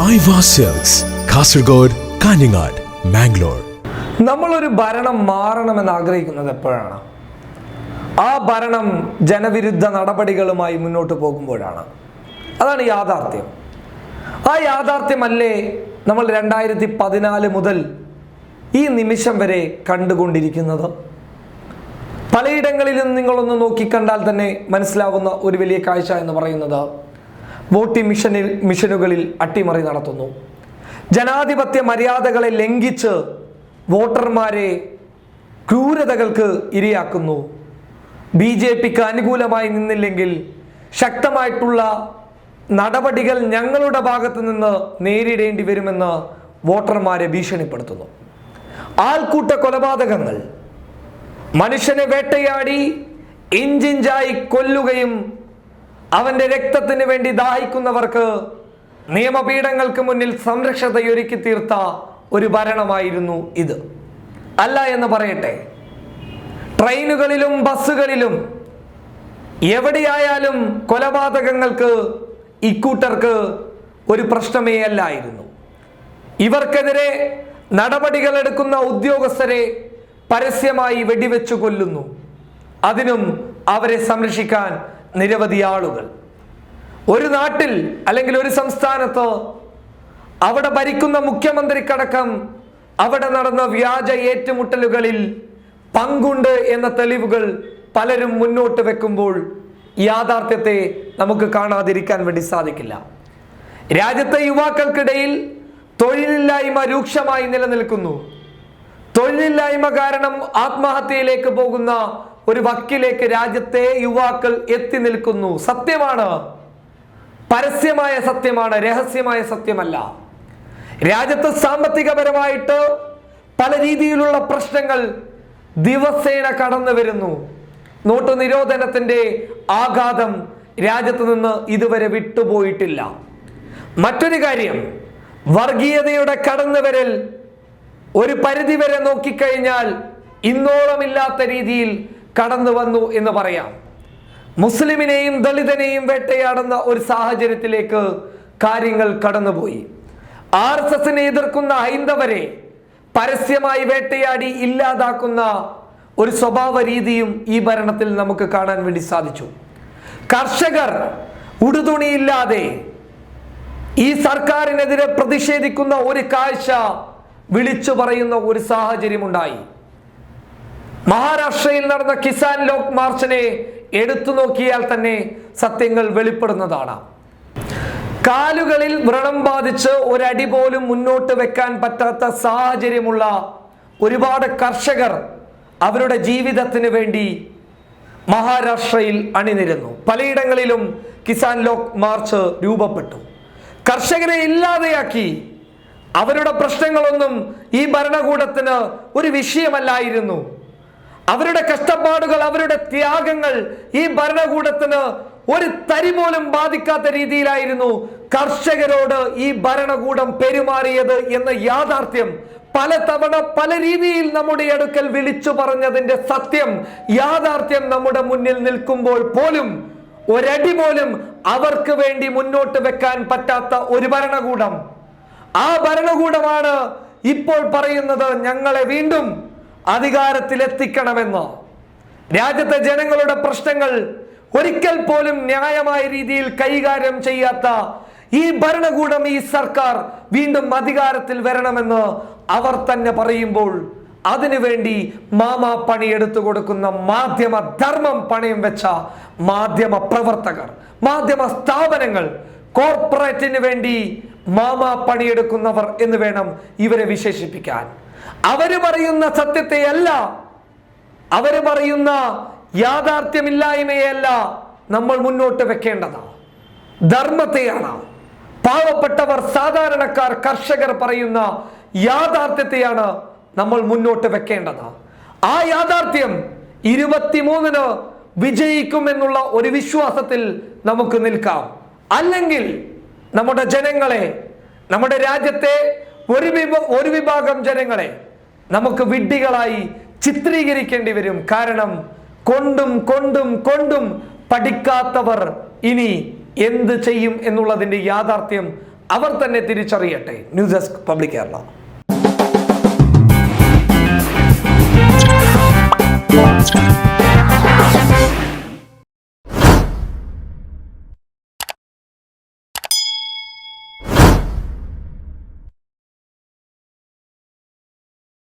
മൈവാ cells, Kasaragod, Kanhangad, Mangalore. നമ്മളൊരു ഭരണം മാറണമെന്ന് ആഗ്രഹിക്കുന്നത് എപ്പോഴാണ്? ആ ഭരണം ജനവിരുദ്ധ നടപടികളുമായി മുന്നോട്ട് പോകുമ്പോഴാണ്. അതാണ് യാഥാർത്ഥ്യം. ആ യാഥാർത്ഥ്യമല്ലേ നമ്മൾ 2014 മുതൽ ഈ നിമിഷം വരെ കണ്ടുകൊണ്ടിരിക്കുന്നത്? പലയിടങ്ങളിലും നിങ്ങളൊന്ന് നോക്കിക്കണ്ടാൽ തന്നെ മനസ്സിലാവുന്ന ഒരു വലിയ കാഴ്ച എന്ന് പറയുന്നത് വോട്ടിംഗ് മിഷനുകളിൽ അട്ടിമറി നടത്തുന്നു. ജനാധിപത്യ മര്യാദകളെ ലംഘിച്ച് വോട്ടർമാരെ ക്രൂരതകൾക്ക് ഇരയാക്കുന്നു. BJPക്ക് അനുകൂലമായി നിന്നില്ലെങ്കിൽ ശക്തമായിട്ടുള്ള നടപടികൾ ഞങ്ങളുടെ ഭാഗത്ത് നിന്ന് നേരിടേണ്ടി വരുമെന്ന് വോട്ടർമാരെ ഭീഷണിപ്പെടുത്തുന്നു. ആൾക്കൂട്ട കൊലപാതകങ്ങൾ, മനുഷ്യനെ വേട്ടയാടി ഇഞ്ചിഞ്ചായി കൊല്ലുകയും അവന്റെ രക്തത്തിന് വേണ്ടി ദാഹിക്കുന്നവർക്ക് നിയമപീഠങ്ങൾക്ക് മുന്നിൽ സംരക്ഷതയൊരുക്കി തീർത്ത ഒരു ഭരണമായിരുന്നു ഇത്. അല്ല എന്ന് പറയട്ടെ, ട്രെയിനുകളിലും ബസ്സുകളിലും എവിടെയായാലും കൊലപാതകങ്ങൾക്ക് ഇക്കൂട്ടർക്ക് ഒരു പ്രശ്നമേ അല്ലായിരുന്നു. ഇവർക്കെതിരെ നടപടികൾ എടുക്കുന്ന ഉദ്യോഗസ്ഥരെ പരസ്യമായി വെടിവെച്ചു കൊല്ലുന്നു. അതിനും അവരെ സംരക്ഷിക്കാൻ നിരവധി ആളുകൾ. ഒരു നാട്ടിൽ അല്ലെങ്കിൽ ഒരു സംസ്ഥാനത്ത് അവിടെ ഭരിക്കുന്ന മുഖ്യമന്ത്രിക്കടക്കം അവിടെ നടന്ന വ്യാജ ഏറ്റുമുട്ടലുകളിൽ പങ്കുണ്ട് എന്ന തെളിവുകൾ പലരും മുന്നോട്ട് വെക്കുമ്പോൾ യാഥാർത്ഥ്യത്തെ നമുക്ക് കാണാതിരിക്കാൻ വേണ്ടി സാധിക്കില്ല. രാജ്യത്തെ യുവാക്കൾക്കിടയിൽ തൊഴിലില്ലായ്മ രൂക്ഷമായി നിലനിൽക്കുന്നു. തൊഴിലില്ലായ്മ കാരണം ആത്മഹത്യയിലേക്ക് പോകുന്ന ഒരു വക്കിലേക്ക് രാജ്യത്തെ യുവാക്കൾ എത്തി നിൽക്കുന്നു. സത്യമാണ്, പരസ്യമായ സത്യമാണ്, രഹസ്യമായ സത്യമല്ല. രാജ്യത്ത് സാമ്പത്തികപരമായിട്ട് പല രീതിയിലുള്ള പ്രശ്നങ്ങൾ ദിവസേന കടന്നു വരുന്നു. നോട്ട് നിരോധനത്തിന്റെ ആഘാതം രാജ്യത്ത് നിന്ന് ഇതുവരെ വിട്ടുപോയിട്ടില്ല. മറ്റൊരു കാര്യം, വർഗീയതയുടെ കടന്നുവരൽ ഒരു പരിധിവരെ നോക്കിക്കഴിഞ്ഞാൽ ഇന്നോളമില്ലാത്ത രീതിയിൽ കടന്നു വന്നു എന്ന് പറയാം. മുസ്ലിമിനെയും ദളിതനെയും വേട്ടയാടുന്ന ഒരു സാഹചര്യത്തിലേക്ക് കാര്യങ്ങൾ കടന്നുപോയി. RSSനെ എതിർക്കുന്ന ഹൈന്ദവരെ പരസ്യമായി വേട്ടയാടി ഇല്ലാതാക്കുന്ന ഒരു സ്വഭാവ രീതിയും ഈ ഭരണത്തിൽ നമുക്ക് കാണാൻ വേണ്ടി സാധിച്ചു. കർഷകർ ഉടുതുണിയില്ലാതെ ഈ സർക്കാരിനെതിരെ പ്രതിഷേധിക്കുന്ന ഒരു കാഴ്ച വിളിച്ചു പറയുന്ന ഒരു സാഹചര്യമുണ്ടായി. മഹാരാഷ്ട്രയിൽ നടന്ന കിസാൻ ലോക് മാർച്ചിനെ എടുത്തു നോക്കിയാൽ തന്നെ സത്യങ്ങൾ വെളിപ്പെടുന്നതാണ്. കാലുകളിൽ വ്രണം ബാധിച്ച് ഒരടി പോലും മുന്നോട്ട് വെക്കാൻ പറ്റാത്ത സാഹചര്യമുള്ള ഒരുപാട് കർഷകർ അവരുടെ ജീവിതത്തിന് വേണ്ടി മഹാരാഷ്ട്രയിൽ അണിനിരന്നു. പലയിടങ്ങളിലും കിസാൻ ലോക് മാർച്ച് രൂപപ്പെട്ടു. കർഷകരെ ഇല്ലാതെയാക്കി. അവരുടെ പ്രശ്നങ്ങളൊന്നും ഈ ഭരണകൂടത്തിന് ഒരു വിഷയമല്ലായിരുന്നു. അവരുടെ കഷ്ടപ്പാടുകൾ, അവരുടെ ത്യാഗങ്ങൾ ഈ ഭരണകൂടത്തിന് ഒരു തരി പോലും ബാധിക്കാത്ത രീതിയിലായിരുന്നു കർഷകരോട് ഈ ഭരണകൂടം പെരുമാറിയത് എന്ന യാഥാർത്ഥ്യം പലതവണ പല രീതിയിൽ നമ്മുടെ അടുക്കൽ വിളിച്ചു പറഞ്ഞതിന്റെ സത്യം, യാഥാർത്ഥ്യം നമ്മുടെ മുന്നിൽ നിൽക്കുമ്പോൾ പോലും ഒരടി പോലും അവർക്ക് വേണ്ടി മുന്നോട്ട് വെക്കാൻ പറ്റാത്ത ഒരു ഭരണകൂടം. ആ ഭരണകൂടമാണ് ഇപ്പോൾ പറയുന്നത് ഞങ്ങളെ വീണ്ടും അധികാരത്തിലെത്തിക്കണമെന്ന്. രാജ്യത്തെ ജനങ്ങളുടെ പ്രശ്നങ്ങൾ ഒരിക്കൽ പോലും ന്യായമായ രീതിയിൽ കൈകാര്യം ചെയ്യാത്ത ഈ ഭരണകൂടം, ഈ സർക്കാർ വീണ്ടും അധികാരത്തിൽ വരണമെന്ന് അവർ തന്നെ പറയുമ്പോൾ അതിനുവേണ്ടി മാമാ പണിയെടുത്തു കൊടുക്കുന്ന മാധ്യമ ധർമ്മം പണയം വെച്ച മാധ്യമ പ്രവർത്തകർ, മാധ്യമ സ്ഥാപനങ്ങൾ, കോർപ്പറേറ്റിന് വേണ്ടി മാമാ പണിയെടുക്കുന്നവർ എന്ന് വേണം ഇവരെ വിശേഷിപ്പിക്കാൻ. അവര് പറയുന്ന സത്യത്തെയല്ല, അവര് പറയുന്ന യാഥാർത്ഥ്യമില്ലായ്മയല്ല നമ്മൾ മുന്നോട്ട് വെക്കേണ്ടത്, ധർമ്മത്തെയാണ്. പാവപ്പെട്ടവർ, സാധാരണക്കാർ, കർഷകർ പറയുന്ന യാഥാർത്ഥ്യത്തെയാണ് നമ്മൾ മുന്നോട്ട് വെക്കേണ്ടത്. ആ യാഥാർത്ഥ്യം 23-ന് വിജയിക്കുമെന്നുള്ള ഒരു വിശ്വാസത്തിൽ നമുക്ക് നിൽക്കാം. അല്ലെങ്കിൽ നമ്മുടെ ജനങ്ങളെ, നമ്മുടെ രാജ്യത്തെ ഒരു വിഭാഗം ജനങ്ങളെ നമുക്ക് വിഡ്ഢികളായി ചിത്രീകരിക്കേണ്ടി വരും. കാരണം കൊണ്ടും കൊണ്ടും കൊണ്ടും പഠിക്കാത്തവർ ഇനി എന്ത് ചെയ്യും എന്നുള്ളതിന്റെ യാഥാർത്ഥ്യം അവർ തന്നെ തിരിച്ചറിയട്ടെ. News desk public Kerala.